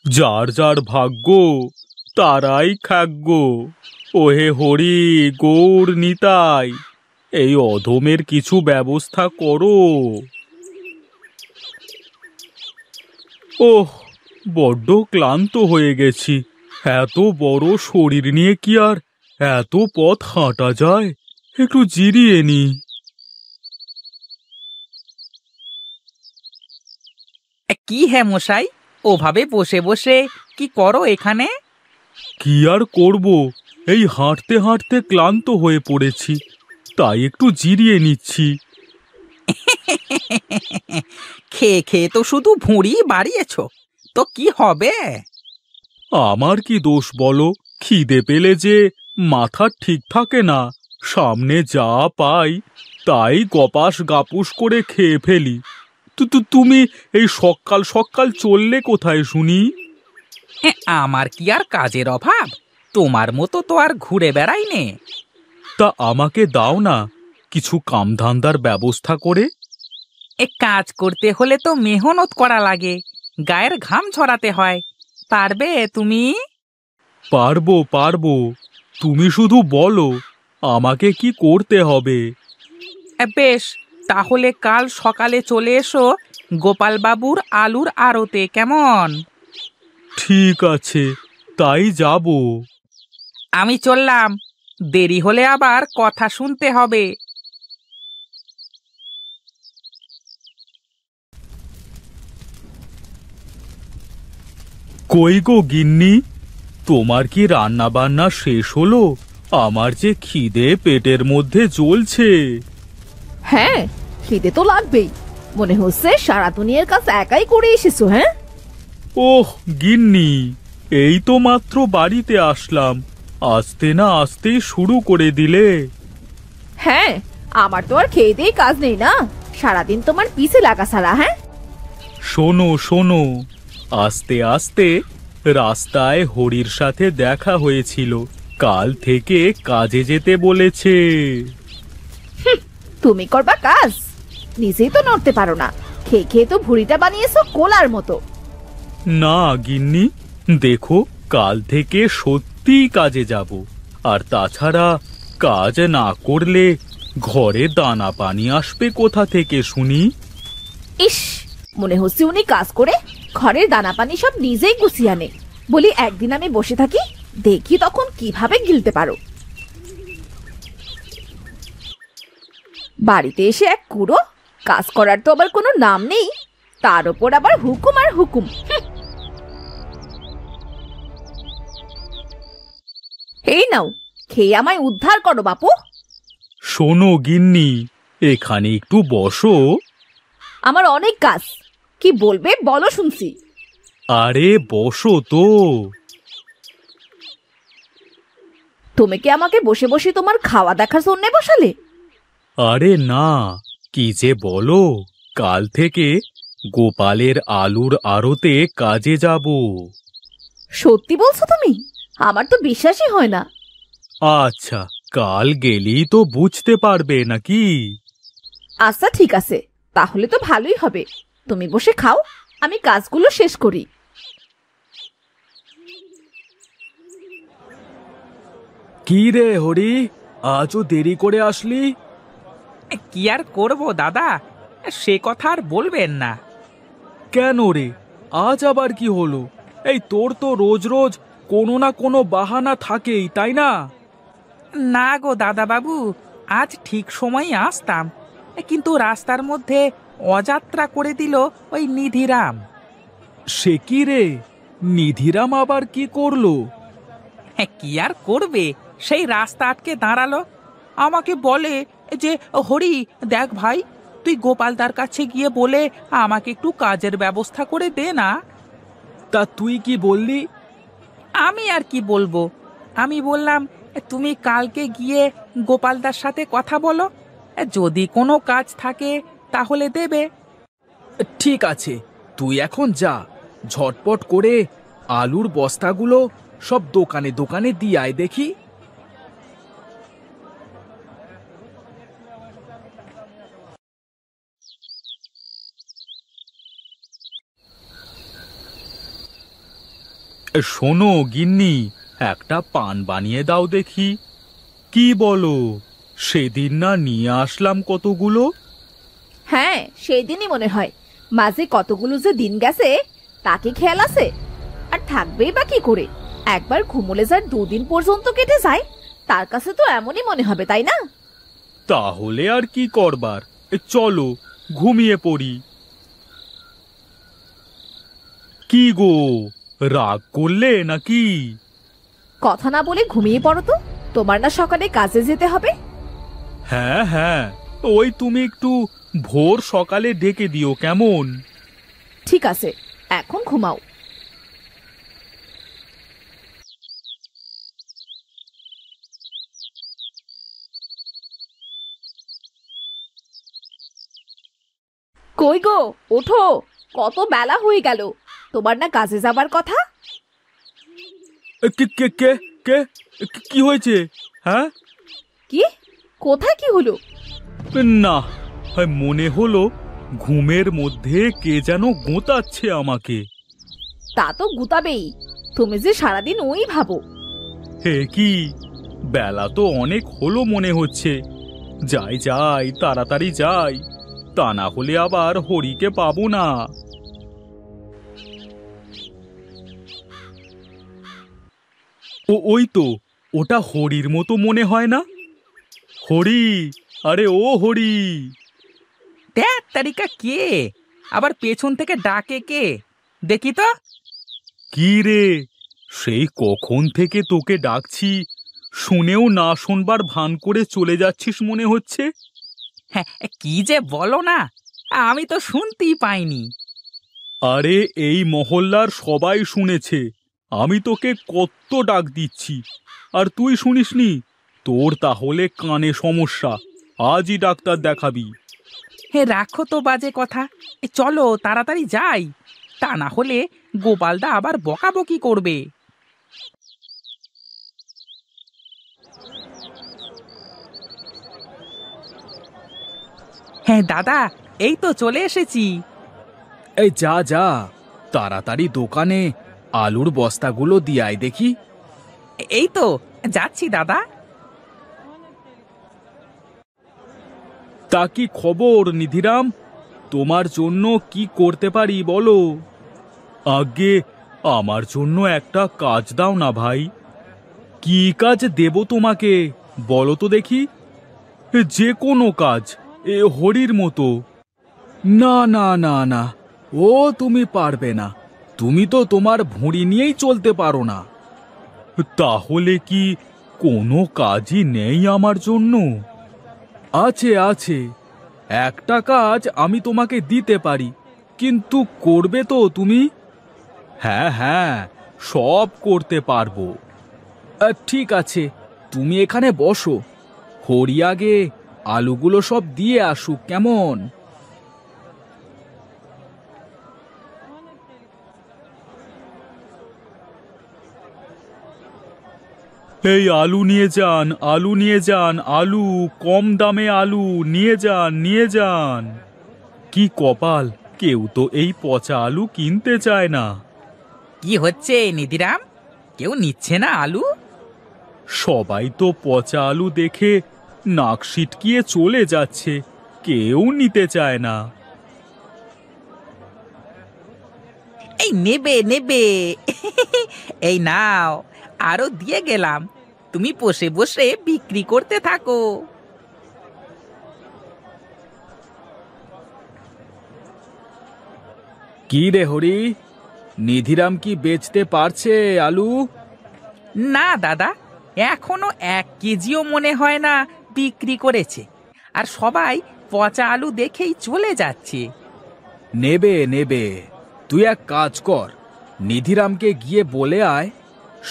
যার যার ভাগ্য তারাই খাগ্য। ওহে হরি, গৌর নিতাই, এই অধমের কিছু ব্যবস্থা করো। ওহ, বড্ড ক্লান্ত হয়ে গেছি। এত বড় শরীর নিয়ে কি আর এত পথ হাঁটা যায়? একটু জিরিয়ে নি। কি হে মশাই, ওভাবে বসে বসে কি করো এখানে? কি আর করব, এই হাঁটতে হাঁটতে ক্লান্ত হয়ে পড়েছি, তাই একটু জিরিয়ে নিচ্ছি। খেয়ে খেয়ে তো শুধু ভুঁড়ি বাড়িয়েছো, তো কি হবে? আমার কি দোষ বলো? খিদে পেলে যে মাথা ঠিক থাকে না, সামনে যা পাই তাই গপাস গাপুস করে খেয়ে ফেলি। তুমি এই সকাল সকাল চললে কোথায় শুনি? আমার কি আর কাজের অভাব? তোমার মতো তো আর ঘুরে বেড়াই নে। তা আমাকে দাও না কিছু কামধান্দার ব্যবস্থা করে। কাজ করতে হলে তো মেহনত করা লাগে, গায়ের ঘাম ঝরাতে হয়। পারবে তুমি? পারবো পারবো, তুমি শুধু বলো আমাকে কি করতে হবে। বেশ, তাহলে কাল সকালে চলে এসো গোপালবাবুর আলুর আড়তে, কেমন? ঠিক আছে, তাই যাব। আমি চললাম, দেরি হলে আবার কথা শুনতে হবে। কই গো গিন্নি, তোমার কি রান্না বান্না শেষ হলো? আমার যে খিদে পেটের মধ্যে জ্বলছে। হ্যাঁ, খিদে তো লাগবেই। মনে হচ্ছে সারা দুনিয়ার কাজ একাই করে এসেছো। হ্যাঁ, ওহ গিন্নি, এই তো মাত্র বাড়িতে আসলাম, আসতে না আসতেই শুরু করে দিলে। হ্যাঁ, আমার তো আর খেয়ে দিয়ে কাজ নেই না, সারাদিন তোমার পিছে লাগা ছাড়া। হ্যাঁ, শোনো শোনো, আস্তে আস্তে রাস্তায় হরির সাথে দেখা হয়েছিল, কাল থেকে কাজে যেতে বলেছে। তুমি করবা কাজ, নিজেই তো নড়তে পারো না। খেয়ে খেয়ে তো ভুঁড়িটা বানিয়েছো কোলার মতো। না গিন্নি, দেখো কাল থেকে সত্যিই কাজে যাব। আর তাছাড়া কাজ না করলে ঘরে দানা পানি আসবে কোথা থেকে শুনি? ইস, মনে হচ্ছে উনি কাজ করে ঘরের দানা পানি সব নিজেই গুছিয়ে আনে। বলি একদিন আমি বসে থাকি, দেখি তখন কিভাবে গিলতে পারো। বাড়িতে এসে এক কুড়ো, কাজ করার তো আবার কোনো নাম নেই, তার ওপর আবার হুকুম আর হুকুম। এই নাও, খেয়ে আমায় উদ্ধার করো বাপু। শোনো গিন্নি, এখানে একটু বসো। আমার অনেক কাজ, কি বলবে বলো শুনছি। আরে বসো তো। তুমি কি আমাকে বসে বসে তোমার খাওয়া দেখার জন্য বসালে? আরে না, কি যে বলো, কাল থেকে গোপালের আলুর আড়তে কাজে যাব। সত্যি বলছো তুমি? আমার তো বিশ্বাসই হয় না। আচ্ছা, কাল গেলেই তো বুঝতে পারবে নাকি? আচ্ছা ঠিক আছে, তাহলে তো ভালোই হবে। তুমি বসে খাও, আমি কাজগুলো শেষ করি। কি রে হরি, আজও দেরি করে আসলি? কি আর করব দাদা, সে কথা আর বলবেন না। কেন রে, আজ আবার কি হলো? এই তোর তো রোজ রোজ কোনো না কোনো বাহানা থাকেই, তাই না? না গো দাদা বাবু, আজ ঠিক সময়ই আসতাম, কিন্তু রাস্তার মধ্যে অযাত্রা করে দিল ওই নিধিরাম। সে কি রে, নিধিরাম আবার কি করলো? কি আর করবে, সেই রাস্তা আটকে দাঁড়ালো, আমাকে বলে যে হরি দেখ ভাই, তুই গোপালদার কাছে গিয়ে বলে আমাকে একটু কাজের ব্যবস্থা করে দে না। তা তুই কি বললি? আমি আর কি বলবো, আমি বললাম তুমি কালকে গিয়ে গোপালদার সাথে কথা বলো, যদি কোনো কাজ থাকে তাহলে দেবে। ঠিক আছে, তুই এখন যা, ঝটপট করে আলুর বস্তাগুলো সব দোকানে দোকানে দিয়ে আয় দেখি। শোনো গিন্নি, একটা পান বানিয়ে দাও দেখি। কি বলো, সেদিন না নিয়ে আসলাম কতগুলো? হ্যাঁ, সেই দিনই মনে হয়। মাঝে কতগুলো যে দিন গেছে তাকে খেয়াল আছে? আর থাকবেই বা কি করে? একবার ঘুমোলে যার 2 দিন পর্যন্ত কেটে যায়, তার কাছে তো এমনই মনে হবে, তাই না? তাহলে আর কি করবার, চলো ঘুমিয়ে পড়ি। কি গো, রাগ করলে নাকি? কথা না বলে ঘুমিয়ে পড়ো তো, তোমার না সকালে কাজে যেতে হবে। হ্যাঁ হ্যাঁ, ওই তুমি একটু ভোর সকালে ডেকে দিও কেমন? ঠিক আছে, এখন ঘুমাও। কই গো, ওঠো, কত বেলা হয়ে গেল। তোমার না কাজে যাবার কথা? কে কে কে কে কি হয়েছে? হ্যাঁ, কি? কোথায় কি হলো? না, মনে হলো ঘুমের মধ্যে কে যেন গোঁতাচ্ছে আমাকে। তা তো গুতাবেই, তুমি যে সারাদিন ওই ভাবো। হে কি, বেলা তো অনেক হলো মনে হচ্ছে। যাই যাই, তাড়াতাড়ি যাই, তা না হলে আবার হরিকে পাবো না। ওই তো, ওটা হরির মতো মনে হয় না? হরি, আরে ও হরি! দেখ তারিকা কে আবার পেছন থেকে ডাকে কে, দেখি তো। কি রে, সেই কখন থেকে তোকে ডাকছি, শুনেও না শোনবার ভান করে চলে যাচ্ছিস মনে হচ্ছে। হ্যাঁ, কি যে বলো না, আমি তো শুনতেই পাইনি। আরে এই মহল্লার সবাই শুনেছে, আমি তোকে কত ডাক দিচ্ছি, আর তুই শুনিসনি? তোর তাহলে কানে সমস্যা, আজই ডাক্তার দেখাবি। হে রাখো তো বাজে কথা, চলো তাড়াতাড়ি যাই, তা না হলে গোপালদা আবার বকাবকি করবে। হ্যাঁ দাদা, এই তো চলে এসেছি। এই যা যা, তাড়াতাড়ি দোকানে আলুর বস্তাগুলো দিয়ে আয় দেখি। এই তো যাচ্ছি দাদা। তা কি খবর নিধিরাম, তোমার জন্য কি করতে পারি বলো? আগে আমার জন্য একটা কাজ দাও না ভাই। কি কাজ দেব তোমাকে বলো তো দেখি? যে কোনো কাজ, হরির মতো। না না না না, ও তুমি পারবে না, তুমি তো তোমার ভুঁড়ি নিয়েই চলতে পারো না। তাহলে কি কোনো কাজই নেই আমার জন্য? আছে আছে, একটা কাজ আমি তোমাকে দিতে পারি, কিন্তু করবে তো তুমি? হ্যাঁ হ্যাঁ, সব করতে পারবো। ঠিক আছে, তুমি এখানে বসো, হরি আগে আলুগুলো সব দিয়ে আসুক কেমন? এই আলু নিয়ে যান, আলু নিয়ে যান, আলু কম দামে, আলু নিয়ে যান, নিয়ে যান। কি কপাল, কেউ তো এই পচা আলু কিনতে চায় না। কি হচ্ছে নিধিরাম, কেউ নিচ্ছে না আলু? সবাই তো পচা আলু দেখে নাক সিটকিয়ে চলে যাচ্ছে, কেউ নিতে চায় না। এই নেবে নেবে এই নাও, আরো দিয়ে গেলাম, তুমি বসে বসে বিক্রি করতে থাকো। কি রে হরি, নিধিরাম কি বেচতে পারছে আলু? না দাদা, এখনো 1 কেজিও মনে হয় না বিক্রি করেছে, আর সবাই পচা আলু দেখেই চলে যাচ্ছে। নেবে নেবে, তুই এক কাজ কর, নিধিরামকে গিয়ে বলে আয়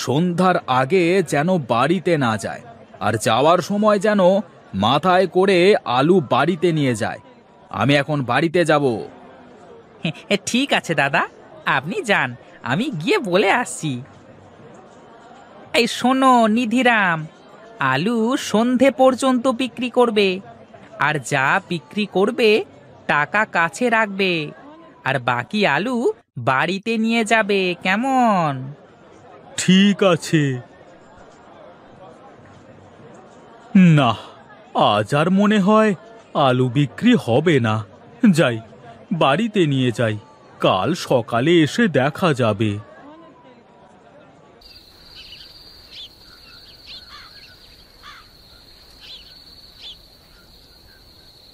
সন্ধ্যার আগে যেন বাড়িতে না যায়, আর যাওয়ার সময় যেন মাথায় করে আলু বাড়িতে নিয়ে যায়। আমি এখন বাড়িতে যাব। ঠিক আছে দাদা, আপনি যান, আমি গিয়ে বলে আসছি। এই শোনো নিধিরাম, আলু সন্ধে পর্যন্ত বিক্রি করবে, আর যা বিক্রি করবে টাকা কাছে রাখবে, আর বাকি আলু বাড়িতে নিয়ে যাবে কেমন? ঠিক আছে। না, আজ আর মনে হয় আলু বিক্রি হবে না। যাই, বাড়িতে নিয়ে যাই, কাল সকালে এসে দেখা যাবে।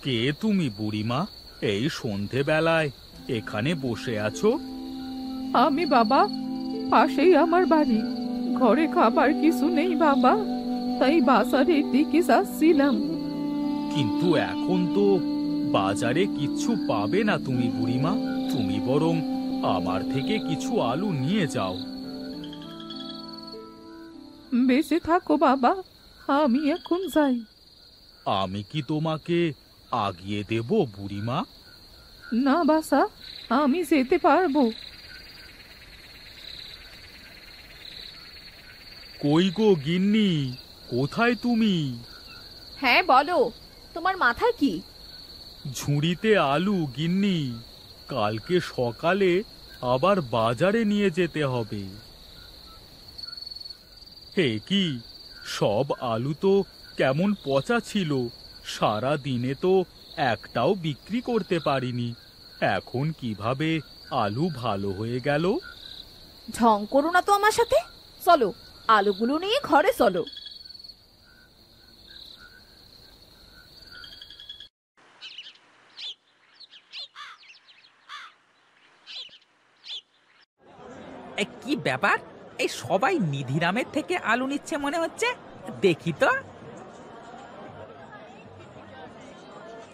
কে তুমি বুড়িমা? এই সন্ধেবেলায় এখানে বসে আছো? আমি বাবা, পাশেই আমার বাড়ি। ঘরে খাবার কিছু নেই বাবা, তাই বাজারের দিকে যাচ্ছিলাম। কিন্তু এখন তো বাজারে কিচ্ছু পাবে না তুমি বুড়িমা। তুমি বরং আমার থেকে কিছু আলু নিয়ে যাও। বেঁচে থাকো বাবা, আমি এখন যাই। আমি কি তোমাকে আগিয়ে দেব বুড়িমা? না বাসা, আমি যেতে পারবো। কই গো গিন্নি, কোথায় তুমি? হ্যাঁ বলো, তোমার মাথায় কি? ঝুড়িতে আলু গিন্নি, কালকে সকালে আবার বাজারে নিয়ে যেতে হবে। হে কি, সব আলু তো কেমন পচা ছিল, সারা দিনে তো একটাও বিক্রি করতে পারিনি। এখন কিভাবে আলু ভালো হয়ে গেল? ঢং করো না তো আমার সাথে। চলো, আলুগুলো নিয়ে ঘরে চলো। কি ব্যাপার? এই সবাই নিধিরামের থেকে আলু নিচ্ছে মনে হচ্ছে। দেখি তো।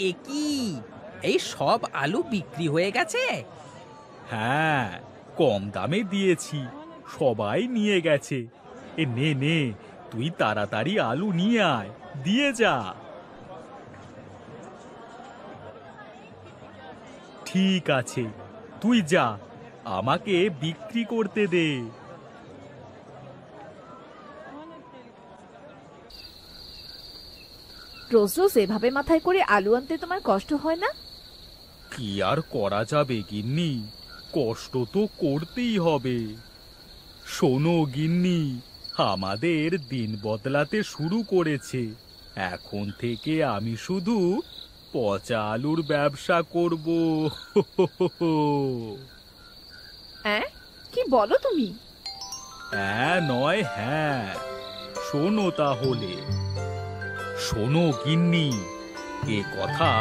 এ কি, এই সব আলু বিক্রি হয়ে গেছে? হ্যাঁ, কম দামে দিয়েছি, সবাই নিয়ে গেছে। এ নে নে, তুই তাড়াতাড়ি আলু নিয়ে আয়, দিয়ে যা। ঠিক আছে, তুই যা, আমাকে বিক্রি করতে দে। রোজ রোজ এভাবে মাথায় করে আলু আনতে তোমার কষ্ট হয় না? কি আর করা যাবে গিন্নি, কষ্ট তো করতেই হবে। শোনো গিন্নি, আমাদের দিন বদলাতে শুরু করেছে। এখন থেকে আমি শুধু পচা আলুর ব্যবসা করব। হ্যাঁ, কি বলো তুমি? হ্যাঁ নয় হ্যাঁ, শোনো তাহলে। শোনো গিন্নি, এ কথা